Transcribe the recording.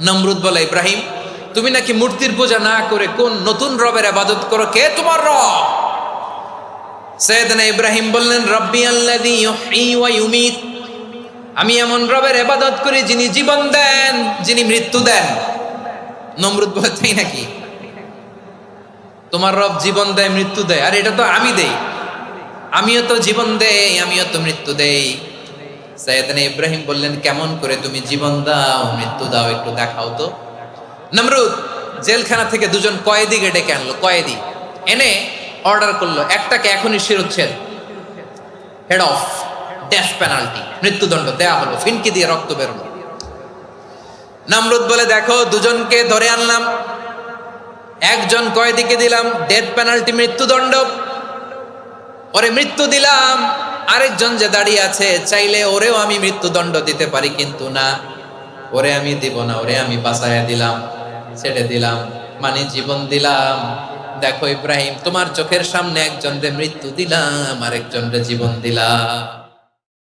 নমরুদ বলে, ইব্রাহিম তুমি নাকি মূর্তির পূজা না করে কোন নতুন রবের ইবাদত করো, কে তোমার রব? সাইয়েদনা ইব্রাহিম বললেন, রব্বি আল্লাযী ইউহয়ী ওয়া ইউমীত, আমি এমন রবের ইবাদত করি যিনি জীবন দেন, যিনি মৃত্যু দেন। নমরুদ বলে, তাই নাকি? তোমার রব জীবন দেয় মৃত্যু দেয়, আর এটা তো আমি দেই, আমিও তো জীবন দেই, আমিও তো মৃত্যু দেই। সাইয়েদনা ইব্রাহিম বললেন, কেমন করে তুমি জীবন দাও মৃত্যু দাও, একটু দেখাও তো। নমরুদ জেলখানা থেকে দুজন কয়েদিকে ডেকে আনলো, কয়েদি এনে অর্ডার করলো, একটাকে এখনই শিরোচ্ছেদ, হেড অফ ডেথ পেনাল্টি, মৃত্যুদণ্ড দেয়া হলো, ফিনকি দিয়ে রক্ত বেরোলো। নমরুদ বলে, দেখো দুজনকে ধরে আনলাম, একজন কয়েদিকে দিলাম ডেথ পেনাল্টি, মৃত্যুদণ্ড, ওরে মৃত্যু দিলাম। আরেকজন যে দাঁড়িয়ে আছে, চাইলে ওরেও আমি মৃত্যুদণ্ড দিতে পারি, কিন্তু না, ওরে আমি দিব না, ওরে আমি বাঁচাইয়া দিলাম, ছেড়ে দিলাম, মানে জীবন দিলাম। দেখো ইব্রাহিম, তোমার চোখের সামনে একজনরে মৃত্যু দিলাম, আরেকজনরে জীবন দিলাম।